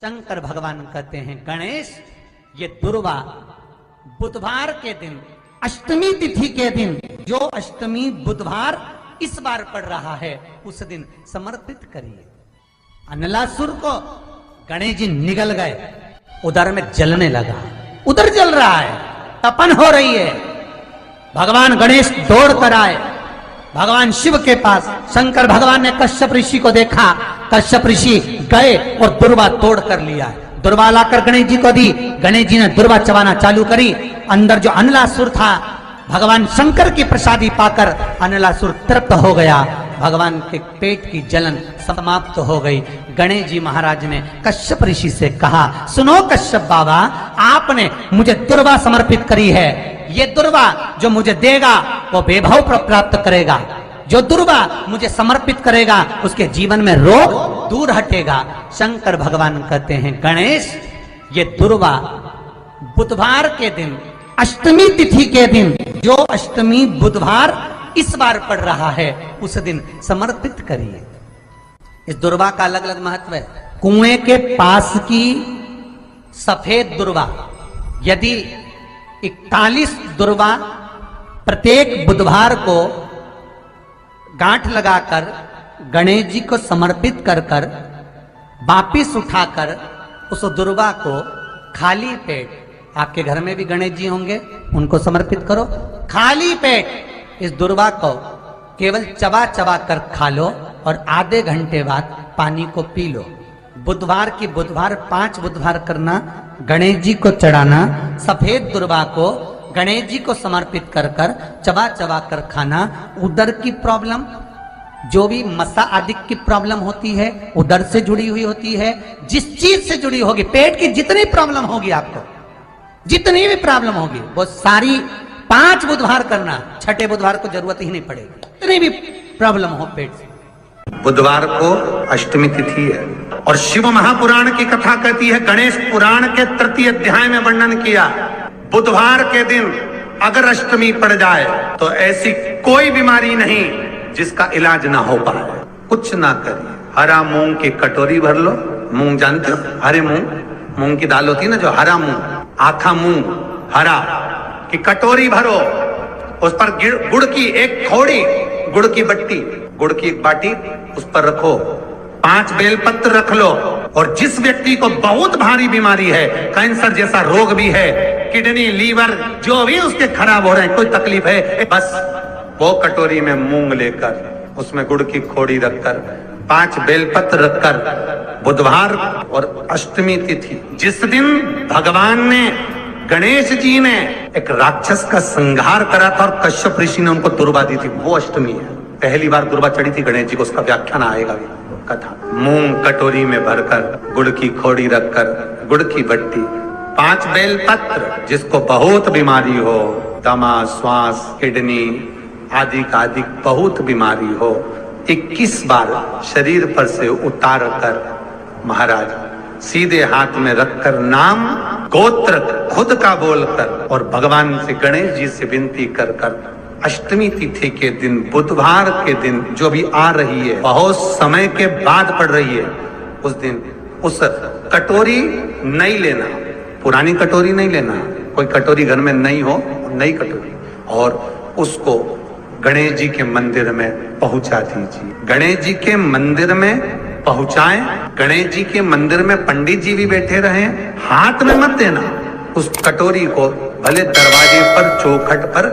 शंकर भगवान कहते हैं गणेश, ये दुर्वा बुधवार के दिन अष्टमी तिथि के दिन, जो अष्टमी बुधवार इस बार पड़ रहा है उस दिन समर्पित करिए। अनलासुर को गणेश जी निगल गए, उधर में जलने लगा, उधर जल रहा है, तपन हो रही है। भगवान गणेश दौड़ कर आए भगवान शिव के पास। शंकर भगवान ने कश्यप ऋषि को देखा, कश्यप ऋषि गए और दुर्वा तोड़ कर लिया। दुर्वा लाकर गणेश जी को दी, गणेश जी ने दुर्वा चबाना चालू करी। अंदर जो अनलासुर था, भगवान शंकर की प्रसादी पाकर अनलासुर तृप्त हो गया, भगवान के पेट की जलन समाप्त हो गई। गणेश जी महाराज ने कश्यप ऋषि से कहा, सुनो कश्यप बाबा, आपने मुझे दुर्वा समर्पित करी है, ये दुर्वा जो मुझे देगा वो वैभव प्राप्त करेगा, जो दुर्वा मुझे समर्पित करेगा उसके जीवन में रोग दूर हटेगा। शंकर भगवान कहते हैं गणेश, ये दुर्वा बुधवार के दिन अष्टमी तिथि के दिन, जो अष्टमी बुधवार इस बार पड़ रहा है उस दिन समर्पित करिए। इस दुर्वा का अलग अलग महत्व है। कुएं के पास की सफेद दुर्वा, यदि 41 दुर्वा प्रत्येक बुधवार को गांठ लगाकर गणेश जी को समर्पित कर कर वापिस उठाकर उस दुर्वा को खाली पेट, आपके घर में भी गणेश जी होंगे, उनको समर्पित करो। खाली पेट इस दुर्वा को केवल चबा चबा कर खा लो और आधे घंटे बाद पानी को पी लो। बुधवार की बुधवार 5 बुधवार करना, गणेश जी को चढ़ाना, सफेद दुर्वा को गणेश जी को समर्पित कर कर चबा चबा कर खाना। उदर की प्रॉब्लम, जो भी मसा आदि की प्रॉब्लम होती है उदर से जुड़ी हुई होती है, जिस चीज से जुड़ी होगी, पेट की जितनी प्रॉब्लम होगी, आपको जितनी भी प्रॉब्लम होगी वो सारी 5 बुधवार करना, छठे बुधवार को जरूरत ही नहीं पड़ेगी, जितनी भी प्रॉब्लम हो पेट से। बुधवार को अष्टमी तिथि है और शिव महापुराण की कथा कहती है, गणेश पुराण के 3 अध्याय में वर्णन किया, बुधवार के दिन अगर अष्टमी पड़ जाए तो ऐसी कोई बीमारी नहीं जिसका इलाज ना हो पाए। कुछ ना करिए, हरा मूंग की कटोरी भर लो, मूंग जानते हो, हरे मूंग की दाल होती है ना, जो हरा मूंग, आखा मूंग हरा की कटोरी भरो, उस पर गुड़ की एक थोड़ी, गुड़ की बट्टी, गुड़ की एक बाटी उस पर रखो, 5 बेलपत्र रख लो, और जिस व्यक्ति को बहुत भारी बीमारी है, कैंसर जैसा रोग भी है, किडनी लीवर जो भी उसके खराब हो रहे हैं, कोई तकलीफ है, बस वो कटोरी में मूंग लेकर उसमें गुड़ की खोड़ी रखकर 5 बेलपत्र रखकर, बुधवार और अष्टमी तिथि जिस दिन भगवान ने, गणेश जी ने एक राक्षस का संहार करा था और कश्यप ऋषि ने उनको दुर्वा दी थी, वो अष्टमी है। पहली बार दुर्वा चढ़ी थी गणेश जी को, उसका व्याख्यान आएगा भी कथा। मूंग कटोरी में भरकर, गुड़ की खोड़ी रखकर, गुड़ की बट्टी, 5 बेलपत्र, जिसको बहुत बीमारी हो, दमा, श्वास, किडनी आदि का आदि बहुत बीमारी हो, 21 बार शरीर पर से उतार कर महाराज सीधे हाथ में रखकर नाम गोत्र खुद का बोलकर और भगवान से, गणेश जी से विनती कर कर अष्टमी तिथि के दिन, बुधवार के दिन जो भी आ रही है, बहुत समय के बाद पड़ रही है, उस दिन उस कटोरी नहीं लेना, पुरानी कटोरी नहीं लेना, कोई कटोरी घर में नहीं हो, नई कटोरी, और उसको गणेश जी के मंदिर में पहुंचा दीजिए। गणेश जी के मंदिर में पहुंचाएं, गणेश जी के मंदिर में पंडित जी भी बैठे रहे, हाथ में मत देना उस कटोरी को, भले दरवाजे पर, चौखट पर,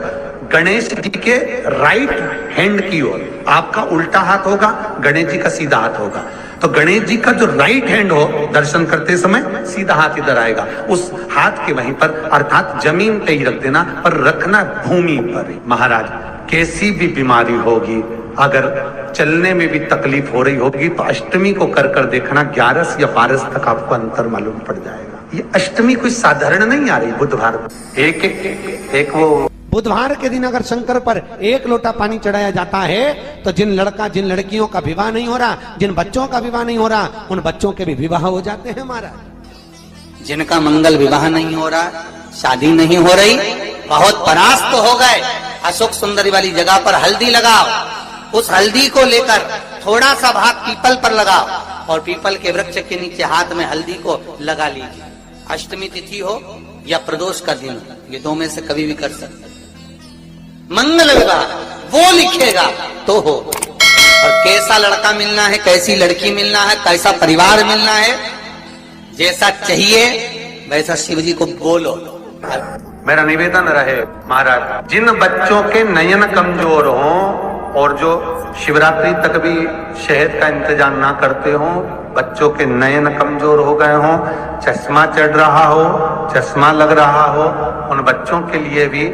गणेश जी के राइट हैंड की ओर, आपका उल्टा हाथ होगा, गणेश जी का सीधा हाथ होगा, तो गणेश जी का जो राइट हैंड हो, दर्शन करते समय सीधा हाथ इधर आएगा, उस हाथ के वहीं पर, अर्थात जमीन पे ही रख देना, पर रखना भूमि पर ही। महाराज कैसी भी बीमारी होगी, अगर चलने में भी तकलीफ हो रही होगी तो अष्टमी को कर कर देखना, 11 या 12 तक आपको अंतर मालूम पड़ जाएगा। ये अष्टमी कोई साधारण नहीं आ रही, बुधवार एक वो बुधवार के दिन अगर शंकर पर 1 लोटा पानी चढ़ाया जाता है तो जिन लड़कियों का विवाह नहीं हो रहा, जिन बच्चों का विवाह नहीं हो रहा, उन बच्चों के भी विवाह हो जाते हैं महाराज। जिनका मंगल विवाह नहीं हो रहा, शादी नहीं हो रही, बहुत परास्त हो गए, अशोक सुंदरी वाली जगह पर हल्दी लगाओ, उस हल्दी को लेकर थोड़ा सा भाग पीपल पर लगाओ, और पीपल के वृक्ष के नीचे हाथ में हल्दी को लगा लीजिए। अष्टमी तिथि हो या प्रदोष का दिन हो, ये दो में से कभी भी कर सकते। मंगल विवाह वो लिखेगा तो हो। और कैसा लड़का मिलना है, कैसी लड़की मिलना है, कैसा परिवार मिलना है, जैसा चाहिए वैसा शिव जी को बोलो। मेरा निवेदन रहे महाराज, जिन बच्चों के नयन कमजोर हों और जो शिवरात्रि तक भी शहद का इंतजाम ना करते हों, बच्चों के नयन कमजोर हो गए हों, चश्मा चढ़ रहा हो, चश्मा लग रहा हो, उन बच्चों के लिए भी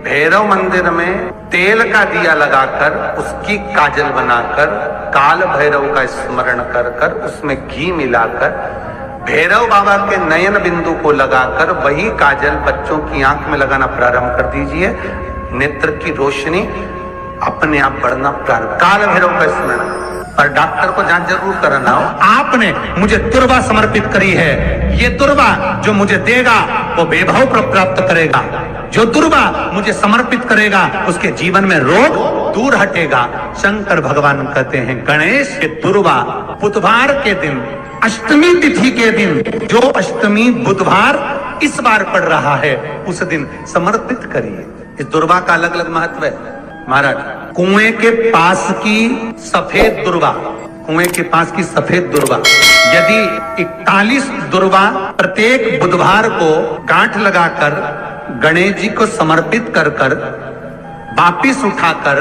भैरव मंदिर में तेल का दिया लगाकर उसकी काजल बनाकर काल भैरव का स्मरण कर कर उसमें घी मिलाकर भैरव बाबा के नयन बिंदु को लगाकर वही काजल बच्चों की आंख में लगाना प्रारंभ कर दीजिए। नेत्र की रोशनी अपने आप बढ़ना प्रारंभ, काल भैरव का स्मरण। पर डॉक्टर को जांच जरूर कराना हो। आपने मुझे दुर्वा समर्पित करी है, ये दुर्वा जो मुझे देगा वो वैभव प्राप्त करेगा, जो दुर्वा मुझे समर्पित करेगा उसके जीवन में रोग दूर हटेगा। शंकर भगवान कहते हैं गणेश के दुर्वा बुधवार के दिन, अष्टमी तिथि के दिन, जो अष्टमी बुधवार इस बार पड़ रहा है उस दिन समर्पित करिए। इस दुर्वा का अलग अलग महत्व है महाराज। कुएं के पास की सफेद दुर्वा, कुएं के पास की सफेद दुर्वा, यदि 41 दुर्वा प्रत्येक बुधवार को गांठ लगाकर गणेश जी को समर्पित कर कर वापिस उठाकर